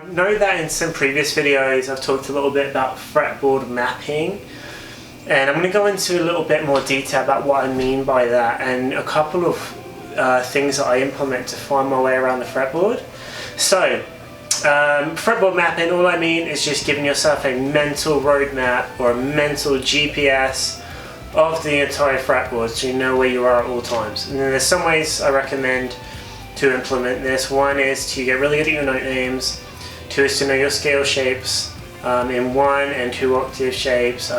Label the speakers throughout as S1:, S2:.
S1: Know that in some previous videos I've talked a little bit about fretboard mapping, and I'm going to go into a little bit more detail about what I mean by that and a couple of things that I implement to find my way around the fretboard. So fretboard mapping, all I mean is just giving yourself a mental roadmap or a mental GPS of the entire fretboard so you know where you are at all times. And then there's some ways I recommend to implement this. One is to get really good at your note names. Two is to know your scale shapes in 1 and 2 octave shapes.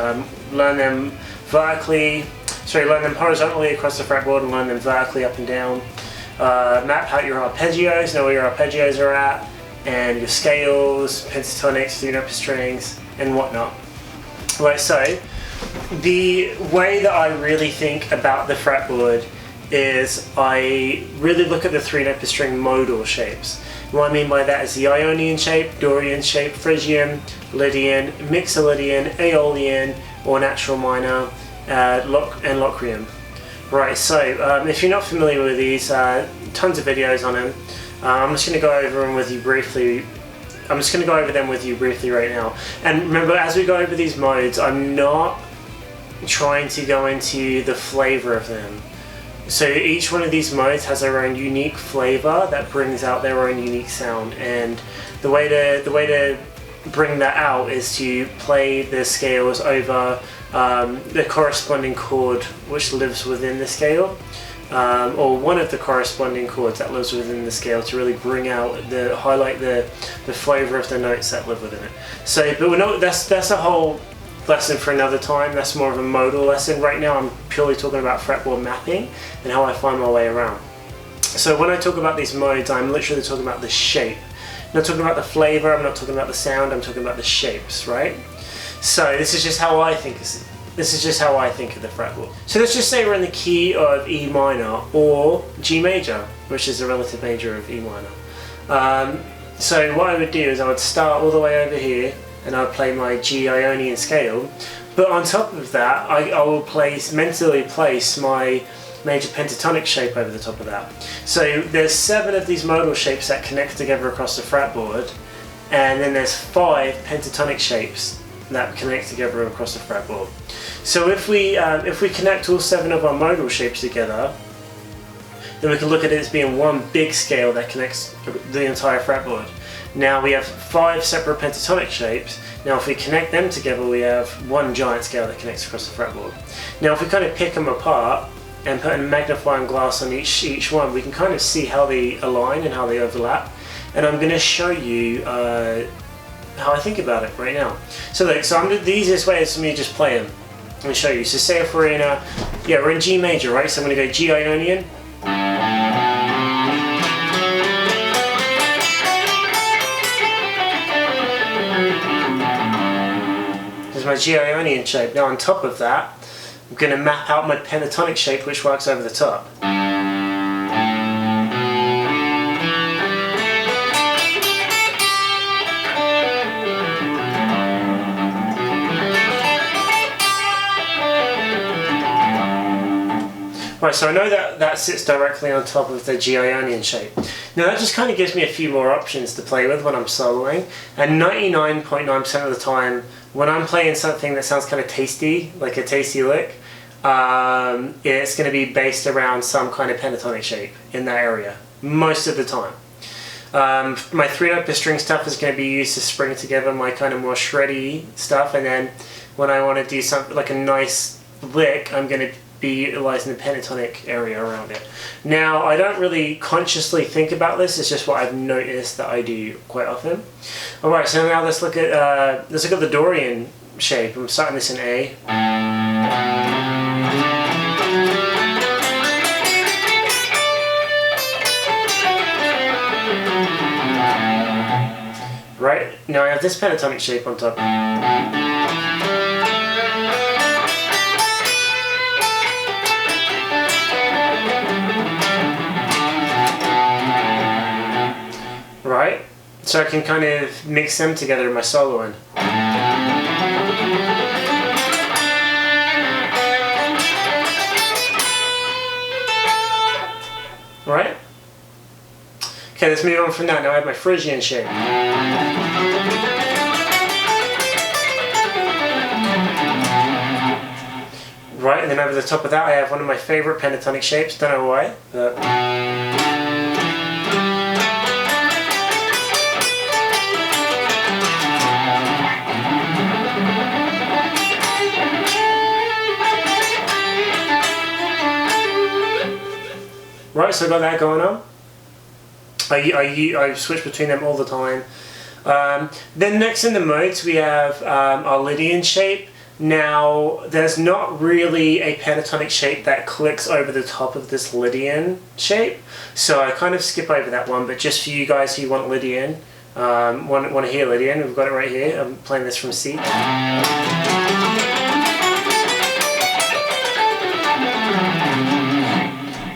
S1: Learn them horizontally across the fretboard and learn them vertically up and down. Map out your arpeggios, know where your arpeggios are at, and your scales, pentatonics, 3-note strings, and whatnot. Right, so the way that I really think about the fretboard is I really look at the 3-note string modal shapes. What I mean by that is the Ionian shape, Dorian shape, Phrygian, Lydian, Mixolydian, Aeolian, or natural minor, and Locrian. Right, so if you're not familiar with these, tons of videos on them. I'm just going to go over them with you briefly. I'm just going to go over them with you briefly right now. And remember, as we go over these modes, I'm not trying to go into the flavor of them. So each one of these modes has their own unique flavor that brings out their own unique sound, and the way to bring that out is to play the scales over the corresponding chord which lives within the scale, or one of the corresponding chords that lives within the scale, to really bring out highlight the flavor of the notes that live within it. So, but that's a whole lesson for another time. That's more of a modal lesson. Right now I'm purely talking about fretboard mapping and how I find my way around. So when I talk about these modes, I'm literally talking about the shape. I'm not talking about the flavor, I'm not talking about the sound, I'm talking about the shapes, right? So this is just how I think of the fretboard. So let's just say we're in the key of E minor or G major, which is the relative major of E minor. So what I would do is I would start all the way over here and I would play my G Ionian scale, but on top of that I will mentally place my major pentatonic shape over the top of that. So there's 7 of these modal shapes that connect together across the fretboard, and then there's 5 pentatonic shapes that connect together across the fretboard. So if we connect all 7 of our modal shapes together, then we can look at it as being one big scale that connects the entire fretboard. Now we have 5 separate pentatonic shapes. Now if we connect them together, we have one giant scale that connects across the fretboard. Now if we kind of pick them apart and put a magnifying glass on each one, we can kind of see how they align and how they overlap. And I'm going to show you how I think about it right now. So look, the easiest way is for me to just play them. I'm going to show you. So say if we're in G major, right? So I'm going to go G Ionian. There's my G Ionian shape. Now on top of that, I'm going to map out my pentatonic shape, which works over the top. Right, so I know that sits directly on top of the G Ionian shape. Now that just kind of gives me a few more options to play with when I'm soloing, and 99.9% of the time when I'm playing something that sounds kind of tasty, like a tasty lick, it's going to be based around some kind of pentatonic shape in that area, most of the time. My 3-note string stuff is going to be used to spring together my kind of more shreddy stuff, and then when I want to do something like a nice lick, I'm going to be utilizing the pentatonic area around it. Now I don't really consciously think about this, it's just what I've noticed that I do quite often. Alright, so now let's look at the Dorian shape. I'm starting this in A. Right, now I have this pentatonic shape on top. Right, so I can kind of mix them together in my soloing. Right? Okay, let's move on from that. Now I have my Phrygian shape. Right, and then over the top of that I have one of my favourite pentatonic shapes, don't know why, but... Right, so I got that going on. I switch between them all the time. Then next in the modes we have our Lydian shape. Now there's not really a pentatonic shape that clicks over the top of this Lydian shape, so I kind of skip over that one, but just for you guys who want Lydian, want to hear Lydian, we've got it right here. I'm playing this from C.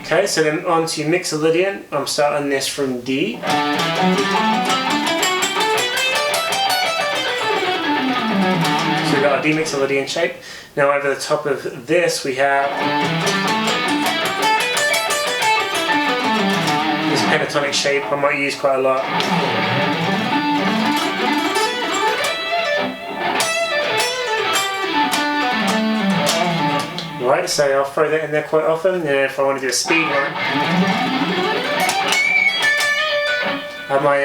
S1: Okay, so then on to Mixolydian. I'm starting this from D. So we've got our D Mixolydian shape. Now over the top of this we have this pentatonic shape I might use quite a lot. Right, so I'll throw that in there quite often, and if I want to do a speed run, I have my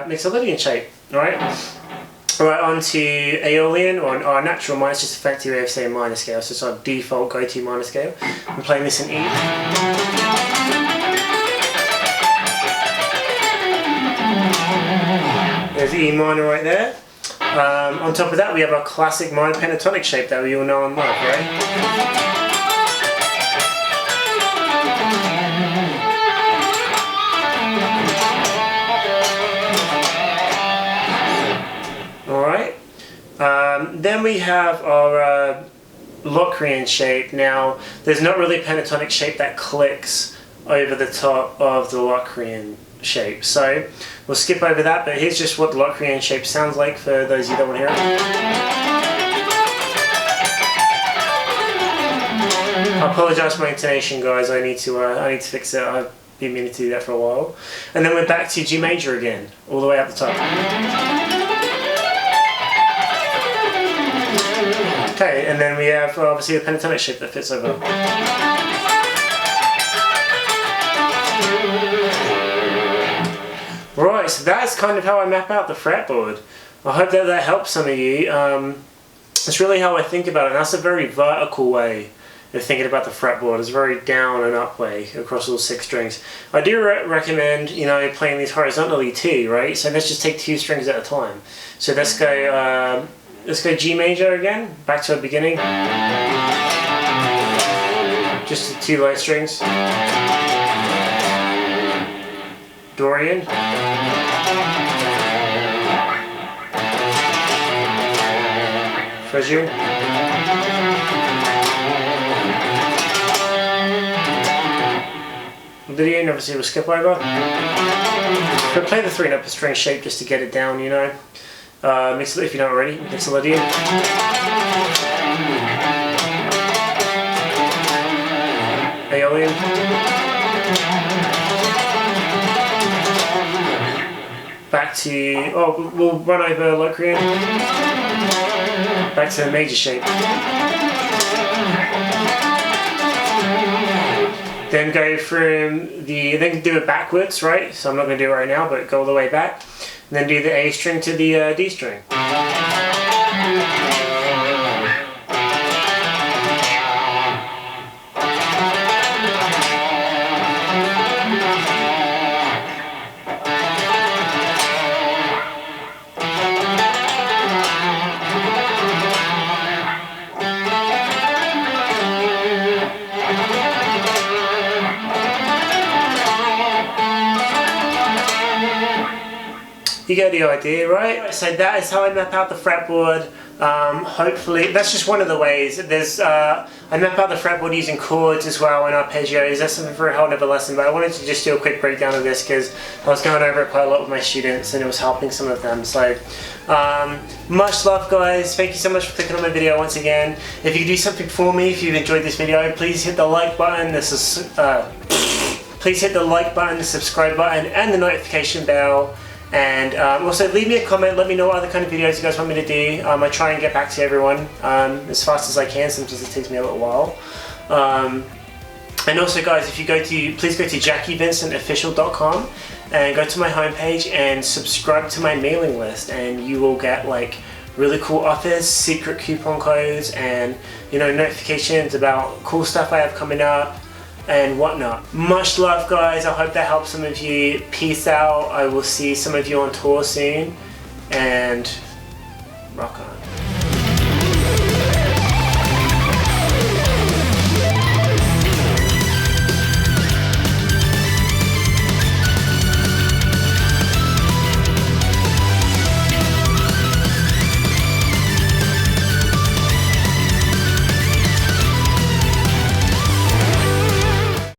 S1: Mixolydian shape. Right, on to Aeolian, or our natural minor, it's just a fancy way of saying minor scale, so it's our default go-to minor scale. I'm playing this in E. There's E minor right there. On top of that we have our classic minor pentatonic shape that we all know and love, right? Alright, then we have our Locrian shape. Now there's not really a pentatonic shape that clicks over the top of the Locrian shape, so we'll skip over that, but here's just what the Locrian shape sounds like for those of you that want to hear it. I apologise for my intonation, guys. I need to fix it. I've been meaning to do that for a while. And then we're back to G major again, all the way up the top. Okay, and then we have obviously the pentatonic shape that fits over. Right, so that's kind of how I map out the fretboard. I hope that helps some of you. It's really how I think about it, and that's a very vertical way of thinking about the fretboard. It's a very down and up way across all 6 strings. I do recommend, you know, playing these horizontally too, right? So let's just take 2 strings at a time. So let's go G major again, back to the beginning. Just the 2 low strings. Dorian. Phrygian. Lydian, obviously we'll skip over. We'll play the 3-note string shape just to get it down, you know. If you don't already, Mixolydian. Aeolian. Back to, we'll run over Locrian. Back to the major shape. Then go from then do it backwards, right? So I'm not going to do it right now, but go all the way back. And then do the A string to the D string. You get the idea, right? So that is how I map out the fretboard. Hopefully, that's just one of the ways. There's I map out the fretboard using chords as well and arpeggios. That's something for a whole other lesson, but I wanted to just do a quick breakdown of this because I was going over it quite a lot with my students and it was helping some of them. So much love, guys. Thank you so much for clicking on my video once again. If you could do something for me, if you've enjoyed this video, please hit the like button. This is please hit the like button, the subscribe button, and the notification bell. And also leave me a comment, let me know what other kind of videos you guys want me to do. I try and get back to everyone as fast as I can, sometimes it takes me a little while. And also guys, if you please go to JackyVincentOfficial.com and go to my homepage and subscribe to my mailing list, and you will get like really cool offers, secret coupon codes, and notifications about cool stuff I have coming up and whatnot. Much love guys, I hope that helps some of you. Peace out, I will see some of you on tour soon, and rock on.